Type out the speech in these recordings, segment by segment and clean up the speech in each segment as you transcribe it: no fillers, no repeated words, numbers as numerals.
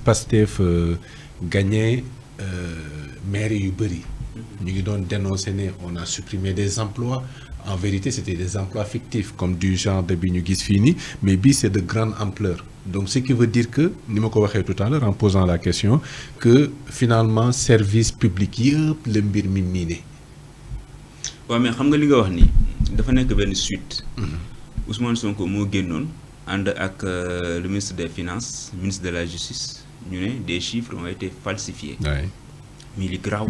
Pastef gagné maire yu bëri ñu ngi doon dénoncer ne on a supprimé des emplois. En vérité, c'était des emplois fictifs, comme du genre de bi ñu gis fii nii, mais bii c'est de grande ampleur. Donc, ce qui veut dire que, ni ma ko waxee tout à l'heure en posant la question, que finalement, service public yëpp la mbir mi miine. waaw mais xam nga li nga wax nii dafa nekk benn suite. Ousmane Sonko moo génnoon ànd ak le ministre des Finances, ministre de la Justice, ñu ne des chiffres ont été falsifiés. Ouais. mais li garaaw.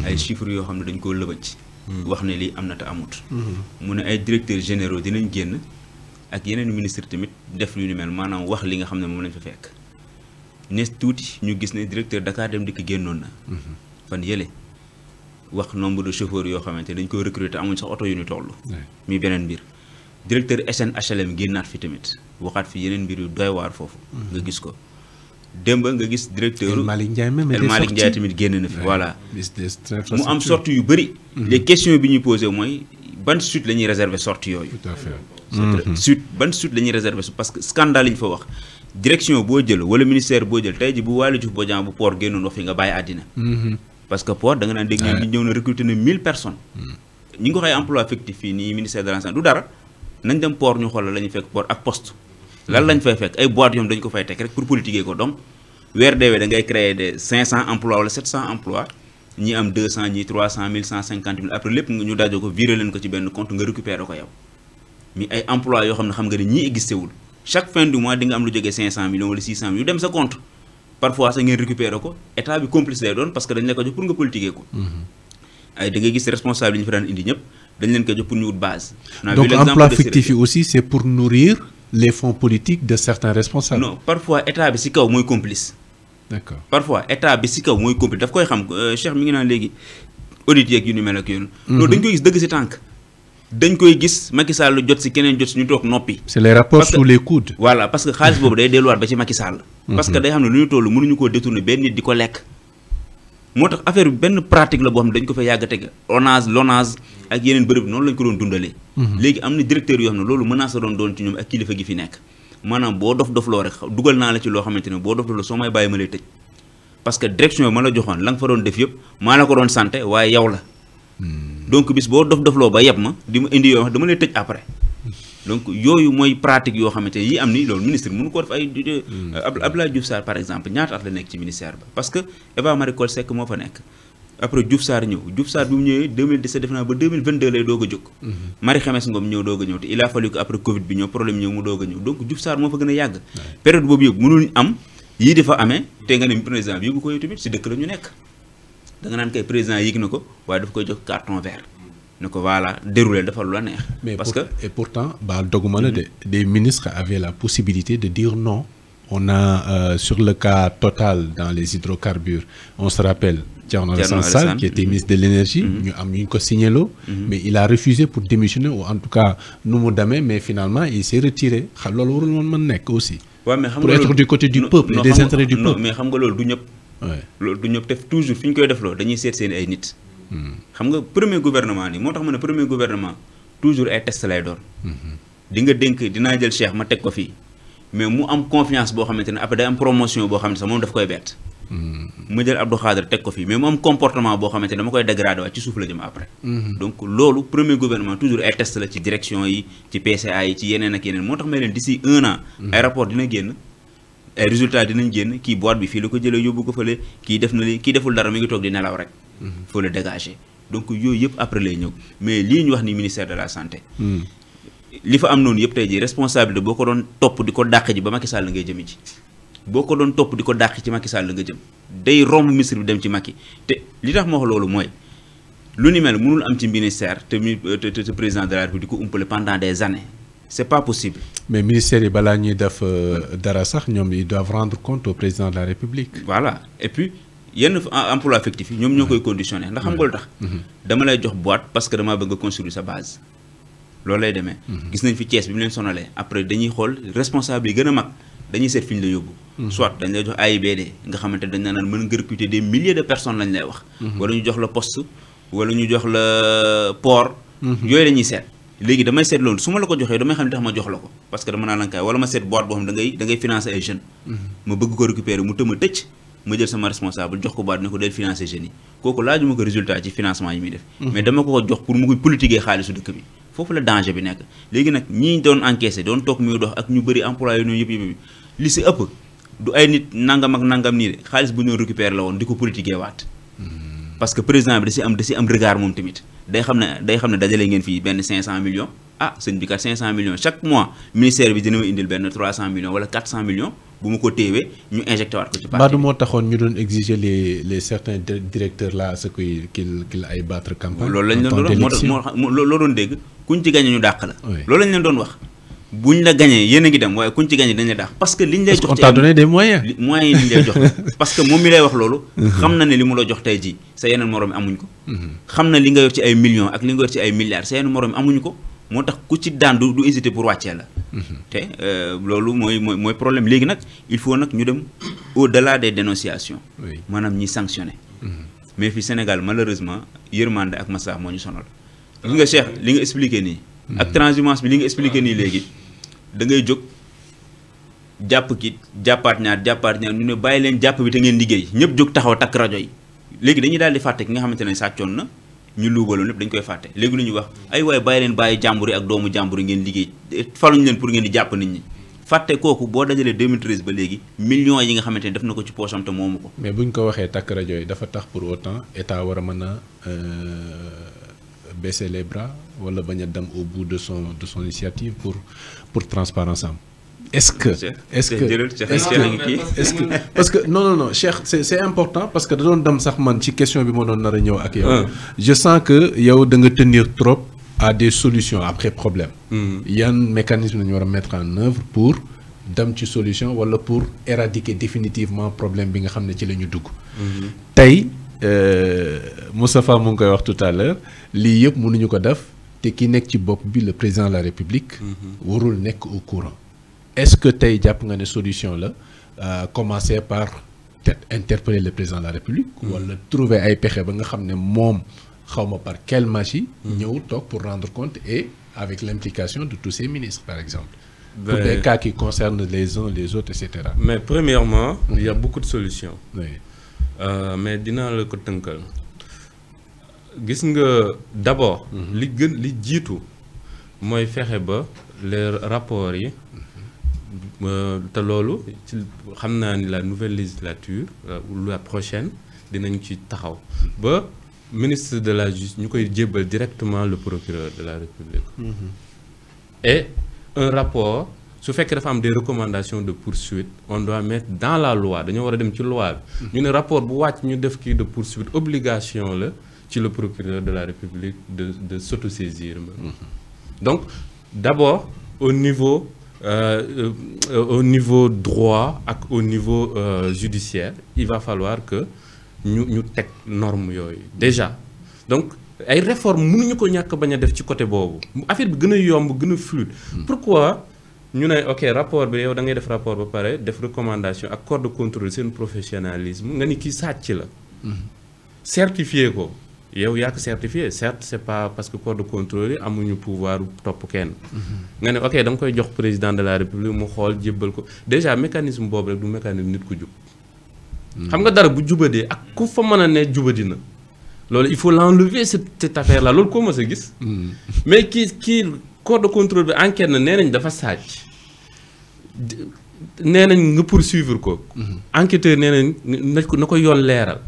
ay chiffres yoo xam ne dañ koo lëbëj. wax ne lii am na te amut. mu ne ay directeurs généraux dinañ génn ak yeneen ministre tamit def lu ni mel maanaam wax li nga xam ne moom lañ fa fekk ne tuuti ñu gis ne directeur Dakar Dem Dikk génnoon na. fan yële wax nombre de chauffeurs yoo xamante dañ koy recruter amuñ sax oto yu ñu toll. muy beneen mbir directeur SNHLM génnaat fi tamit waxaat fi yeneen mbir yu doy waar foofu. nga gis ko. démb nga gis directeur El Malick Ndiaye même El Malick Ndiaye tamit génn na fi voilà. mu am sorti sortie yu bëri. les questions bi ñuy posé mooy ban suite la ñuy réserver sortie yooyu. tout à fait. suite ban suite la ñuy réserver parce que scandale yi ñu fa wax direction boo jël wala ministère boo jël tey ji bu Waly Diouf Bodiang bu port génnoon wax fi nga bàyyi àddina. parce que port da nga naan dégg ñu ñëw na recruter na 1000 personnes. ñi ngi ko xay emploi fictif fii nii ministère de l'Enseignement du dara nañ dem port ñu xool la ñuy fekk port ak poste. lan lañ fay fekk ay boîtes yoom dañ ko fay teg rek pour politiquer ko donc weer deewee da ngay créer des 500 emplois wala 700 emplois ñi am 200 ñi 300 000 150 000 après lépp ñu dajoo ko virer leen ko ci benn compte nga récupérer ko yow mais ay emplois yoo xam ne xam nga ne ñii existé wul chaque fin du mois di nga am lu jógee 500 millions wala 600 millions yu dem sa compte parfois sax ngeen récupérer ko état bi complice lay doon parce que dañ la ko jox pour nga politiquer ko. ay da ngay gis responsable yi ñu fa daan indi ñëpp dañ leen ko jox pour ñu wut base. donc emploi fictif yi aussi c'est pour nourrir les fonds politiques de certains responsables. non parfois état bi ci kaw mooy complice. d'accord parfois état bi ci kaw mooy complice daf koy xam Cheikh mi ngi naan léegi audit yeeg yu ni mel ak yoon. loolu dañ koy gis dëgg ci tànk. dañ koy gis Macky Sall jot ci keneen jot ci ñu toog noppi. c'est les rapports sous les coudes. voilà parce que xaalis boobu day delluwaat ba ci Macky Sall. parce que day xam ne lu ñu toll mënuñu koo détourner benn nit di ko lekk. moo tax affaire bi benn pratique la boo xam ne dañ ko fa yàgg a teg LONASE ak yeneen bërëb noonu lañ ko doon dundalee. léegi am na directeur yoo xam ne loolu menace la doon ci ñoom ak kilifa gi fi nekk maanaam boo dof-dofloo rek dugal naa la ci loo xamante ne boo dof-dofloo soo may bàyyi ma lay tëj parce que direction bi ma la joxoon la nga fa doon def yëpp maa la ko doon santé waaye yow la. donc bis boo dof-dofloo ba yeb ma di ma indi yoo dama lay tëj après. donc yooyu mooy pratique yoo xamante ne yi am ni loolu ministre mënu ko def ay Abdoulaye Diouf Sarr par exemple ñaata at la nekk ci ministère ba parce que Eva Marie Coll Seck moo fa nekk après Diouf Sarr ñëw Diouf Sarr bi mu ñëwee 2017 def naa ba 2022 lay doog a jóg Marie Khemesse Ngom ñëw doog a ñëw te il a fallu que après Covid bi ñëw problème ñëw mu doog a ñëw donc Diouf Sarr moo fa gën a yàgg période boobu yëpp mënul am yii di fa amee te nga ne président bi yëgu ko yow tamit si dëkk la ñu nekk da nga naan kay président yëg na ko waaye daf koy jox carton vert ne ko voilà déroulé dafa lu la neex. parce que et pourtant baal doguma la de des ministres avaient la possibilité de dire non. On a sur le cas Total dans les hydrocarbures on se rappelle Thierno Alassane Sall qui était ministre de l'énergie ñu am ñu ko signaloo mais il a refusé pour démissionner ou en tout cas nu mu demee mais finalement il s'est retiré xam loolu warul woon mën nekk aussi. waaw mais xam pour être du côté du peuple et des intérêts du peuple. mais xam nga loolu du ñëpp. loolu du ñëpp def toujours fi ñu koy defloo dañuy seet seen ay nit. xam nga premier gouvernement ni moo tax ma ne premier gouvernement toujours ay test lay doon. di nga dénk dinaa jël Cheikh ma teg ko fii mais mu am confiance boo xamante ne après day am promotion boo xamante ne sax moom daf koy bett. ma jël Abdou Khadre teg ko fii mais mu am comportement boo xamante ne dama koy dégradé waat ci suuf la jëm après. donc loolu premier gouvernement toujours ay test la ci direction yi ci PCA yi ci yeneen ak yeneen moo tax may leen d'ici 1 an. ay rapport dina génn. ay résultats dinañ génn kii boîte bi fii la ko jëlee yóbbu ko fële kii def na li kii deful dara mi ngi toog di nelaw rek. faut le dégager donc yooyu yëpp après lay ñëw mais lii ñu wax ni ministère de la santé. li fa am noonu yëpp tey jii responsabilité boo ko doon topp di ko dàq ji ba Macky Sall ngay jëmi ci. boo ko doon topp di ko dàq ci Macky Sall nga jëm day romb ministre bi dem ci Macky te li tax ma wax loolu mooy lu ni mel mënul am ci ministère te président de la République di ko umpale pendant des années. c'est pas possible. mais ministère yi balaa ñuy def dara sax ñoom ils doivent rendre compte au président de la République. voilà et puis yenn emploi fictif yi ñoom ñoo koy conditionné ndax xam nga lu tax. dama lay jox boîte parce que damaa bëgg a construire sa base. loolu lay demee. gis nañ fi Thiès bi mu leen sonalee après dañuy xool responsable yi gën a mag dañuy seet fi ñu la yóbbu. soit dañ lay jox AIBD nga xamante dañ naan mën nga recruter des milliers de personnes lañ lay wax. wala ñu jox la poste wala ñu jox la port. yooyu la ñuy seet. léegi damay seet loolu su ma la ko joxee damay xam ne tax ma jox la ko parce que dama naa lankaay wala ma seet boîte boo xam da ngay financer ay jeunes ma bëgg ko récupérer mu tëma tëcc ma jël sama responsable jox ko boîte ne ko del financer jeunes yi kooku laajuma ko résultat ci financement yi muy def mais dama ko jox pour mu koy politiquer xaalisu dëkk bi foofu la danger bi nekk léegi nag ñi doon encaissé doon toog muy dox ak ñu bëri employé noonu yëpp li si ëpp du ay nit nangam ak nangam nii de xaalis bu ñu récupérer la woon di ko politiquer waat parce que président bi da si am regard moom tamit day xam ne dajale ngeen fii benn 500 millions ah sëñ bi kat 500 millions chaque mois ministère bi dina ma indil benn 300 millions wala 400 millions bu ma ko téewee ñu injecté waat ko ci parti bi. moo taxoon ñu doon exiger les certains directeurs là ce qu'il ay battre campagne. loolu lañ leen doon wax moo loo doon dégg kuñ ci gagné ñu dàq la. loolu lañ leen doon wax buñ la gagné yéen a ngi dem waaye kuñ ci gagné dañ la dàq. parce que liñ lay jox on t'a donné des moyens. moyens yi liñ lay jox parce que moom mi lay wax loolu. xam na ne li mu la jox tey jii sa yeneen morom amuñ ko. xam na li nga yor ci ay millions ak li nga yor ci ay milliards sa yeneen morom amuñu ko. moo tax ku ci daan du hésiter pour wàccee la. te loolu mooy problème léegi nag il faut nag ñu dem au-delà des dénonciations. maanaam ñi sanctionner. mais fii Sénégal malheureusement yërmande ak maslaa moo ñu sonal. li nga Cheikh li nga expliqué nii. ak transhumance bi li nga expliqué nii léegi da ngay jóg jàpp ki jàppaat ñaar ñu ne bàyyi leen jàpp bi te ngeen liggéey ñëpp jóg taxaw takk rajo yi léegi dañuy daal di fàtte ki nga xamante ne sàccoon na. ñu luubaloon lépp dañ koy fàtte léegi lu ñuy wax ay waaye bàyyi leen bàyyi jàmbur yi ak doomu jàmbur yi ngeen liggéey faluñu leen pour ngeen di jàpp nit ñi fàtte kooku boo dajalee 2013 ba léegi millions yi nga xamante ne def na ko ci poosam te moomu ko. mais buñ ko waxee takk rajo yi dafa tax pour autant état war a mën a baisser les bras wala bañ a dem au bout de son initiative pour transparence am. Est-ce que parce que non Cheikh c'est important parce que da doon dem sax man ci question bi ma doon nar a ñëw ak yow. Je sens que yow da nga tenir trop à des solutions après problème. yan mécanisme la ñu war a mettre en œuvre pour dem ci solution wala pour éradiquer définitivement problème bi nga xam ne ci la ñu dugg. tey Moustapha mu ngi koy wax tout à l'heure lii yëpp mënuñu ko def te ki nekk ci bopp bi le président de la République. warul nekk au courant. Est-ce que tey jàpp nga ne solution la commencer par peut-être interpeller le président de la République wala trouver ay pexe ba nga xam ne moom xawma par quelle magie ñëw toog pour rendre compte et avec l'implication de tous ces ministres par exemple pour des cas qui concernent les uns les autres etc. Mais premièrement il y a beaucoup de solutions mais dinaa la ko tënkal gis nga d'abord li jiitu mooy fexe ba les rapports yi te loolu ci xam naa ni la nouvelle législature ou la prochaine dinañ ci taxaw ba ministre de la justice ñu koy jébbal directement le procureur de la République et un rapport su fekkee dafa am des recommandations de poursuite on doit mettre dans la loi dañoo war a dem ci loi bi ñu ne rapport bu wàcc ñu def kii de poursuite obligation la ci le procureur de la République de s'autosaisir donc d'abord au niveau droit ak au niveau judiciaire il va falloir que ñu teg norme yooyu déjà donc ay réformes mënuñu ko ñàkk bañ a def ci côté boobu affaire bi gën a yomb gën a fluide pourquoi ñu ne ok rapport bi yow da ngay def rapport ba pare def recommandation ak corps de contrôle seen professionnalisme nga ni kii sàcc la certifié ko yow yaa ko certifié certes c'est pas parce que corps de contrôle yi amuñu pouvoir topp kenn nga ne ok da nga koy jox président de la République mu xool jébbal ko déjà mécanisme boobu rek du mécanisme nit ku jub xam nga dara bu jubadee ak ku fa mën a ne jubadi na loolu il faut l'enlever cette affaire là loolu koo mës a gis mais kii corps de contrôle bi enquête na nee nañ dafa sàcc nee nañ nga poursuivre ko enquêteur nee nañ na ko yoon leeral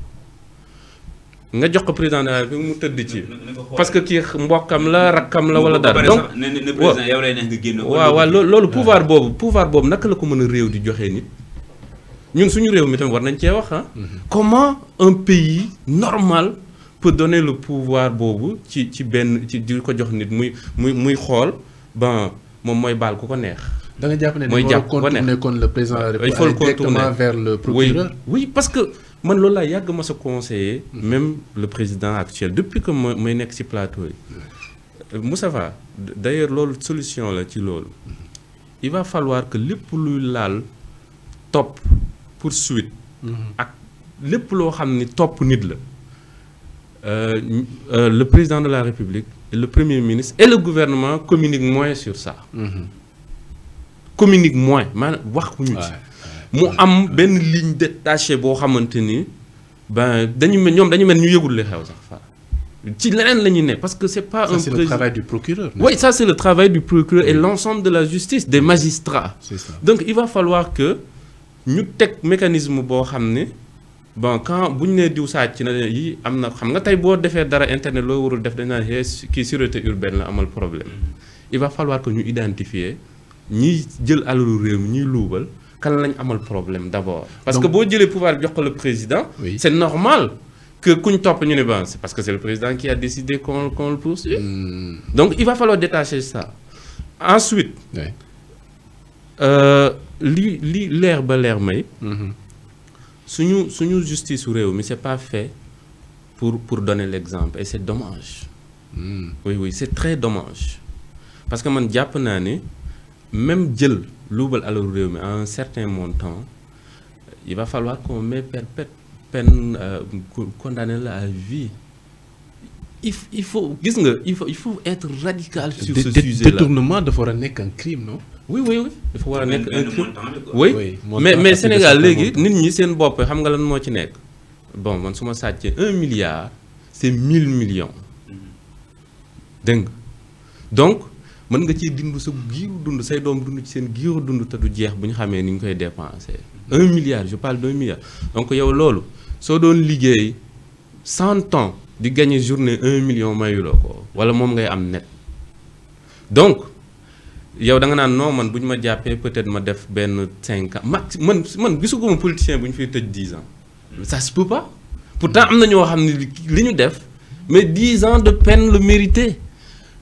nga jox ko président de la République mu tëdd ci parce que kii mbokkam la rakkam la wala dara donc président yow lay neex nga génn waaw loolu pouvoir boobu naka la ko mën a réew di joxee nit ñun suñu réew mi tamit war nañ cee wax comment un pays normal peut donner le pouvoir boobu ci benn ci di ko jox nit muy xool ben moom mooy baal ku ko neex da nga jàpp ne mooy jàpp ko neex kon le président de la République il faut le directement vers le procureur oui parce que man loolu laa yàgg ma sa conseiller même le président actuel depuis que may nekk ci plateau yi Moustapha d'ailleurs loolu solution la ci loolu il va falloir que lépp luy laal topp poursuite ak lépp loo xam ni topp nit la le président de la République et le Premier ministre et le gouvernement communiquent moins sur ça. Communiquent moins maanaam waxuñu ci. mu am benn ligne détachée boo xamante ni ben dañu mel ñoom dañu mel ñu yëgul li xew sax fa ci leneen la ñuy ne parce que c'est pas ça, un c'est le travail du procureur. Oui, ça c'est le travail du procureur et l'ensemble de la justice, des magistrats. C'est ça. Donc il va falloir que ñu teg mécanisme boo xam ne bon quand bu ñu nee diw sàcc na yi am na xam nga tey boo defee dara internet loo warul def dañ naan kii sûreté urbaine la amal problème. Il va falloir que ñu identifier ñiy jël alalu réew mi ñuy luubal kan lañ amal problème d'abord. Parce que boo jëlee pouvoir jox ko le président. Oui. C'est normal que kuñ topp ñu ne ben c'est parce que c'est le président qui a décidé qu'on le poursuit. Donc il va falloir détacher ça. Ensuite. Oui. li leer ba leer may. suñu justice su réew mi c'est pas fait pour donner l'exemple et c'est dommage. Oui c'est très dommage parce que man jàpp naa ne même jël luubal alalu réew mi à un certain montant il va falloir qu'on met peine condamné la à vie. Il faut gis nga il faut être radical sur ce sujet là. Détournement dafa war a nekk un crime non. Oui dafa war a nekk un crime. Oui mais Sénégal léegi nit ñi seen bopp xam nga lan moo ci nekk. Bon man su ma sàccee 1 milliard c'est 1000 millions. Dégg nga donc mën nga ciy dund sa giiru dund say doom dund ci seen giiru dund te du jeex bu ñu xamee ni ñu koy dépenser. 1 milliard je parle d'1 milliard donc yow loolu soo doon liggéey 100 ans di gagner journée 1 million mayuloo ko wala moom ngay am net donc yow da nga naan non man bu ñu ma jàppee peut-être ma def benn 5 ans man gisuguma politicien bu ñu fiy tëj 10 ans ça se peut pas pourtant am na ñoo xam ne li ñu def mais 10 ans de peine le mérité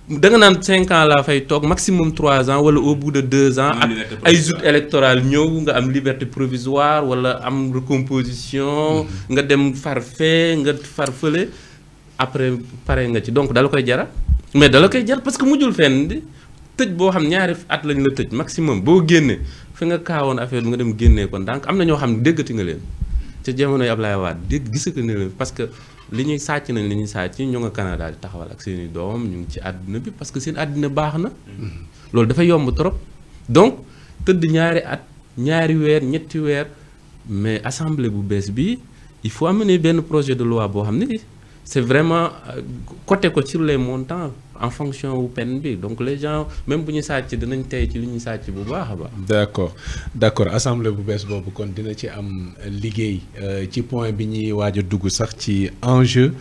da nga naan 5 ans laa fay toog maximum 3 ans wala au bout de 2 ans ak ay joutes électorales ñëw nga am liberté provisoire wala am recomposition nga dem far fee nga far fële après pare nga ci donc dala koy jara mais dala koy jar parce que mujjul fenn di tëj boo xam ñaari at lañ la tëj maximum boo génnee fi nga kaawoon affaire bi nga dem génnee ko donc am na ñoo xam ne déggati nga leen ca jamonoy Ablaye Wade dégg gisaka ne leen parce que li ñuy sàcc nañ li ñuy sàcc ñu nga Canada di taxawal ak seeni doom ñu ngi ci àdduna bi parce que seen àddina baax na loolu dafa yomb trop donc tëdd ñaari at ñaari weer ñetti weer mais assemblée bu bees bi il faut amener benn projet de loi boo xam ne c'est vraiment coté ko sur les montants en fonction wu peine bi donc les gens même bu ñu sàcc dinañ tey ci li ñuy sàcc bu baax a baax. d'accord assemblée bu bees boobu kon dina ci am liggéey ci point bi ñuy waaj a dugg sax ci enjeu.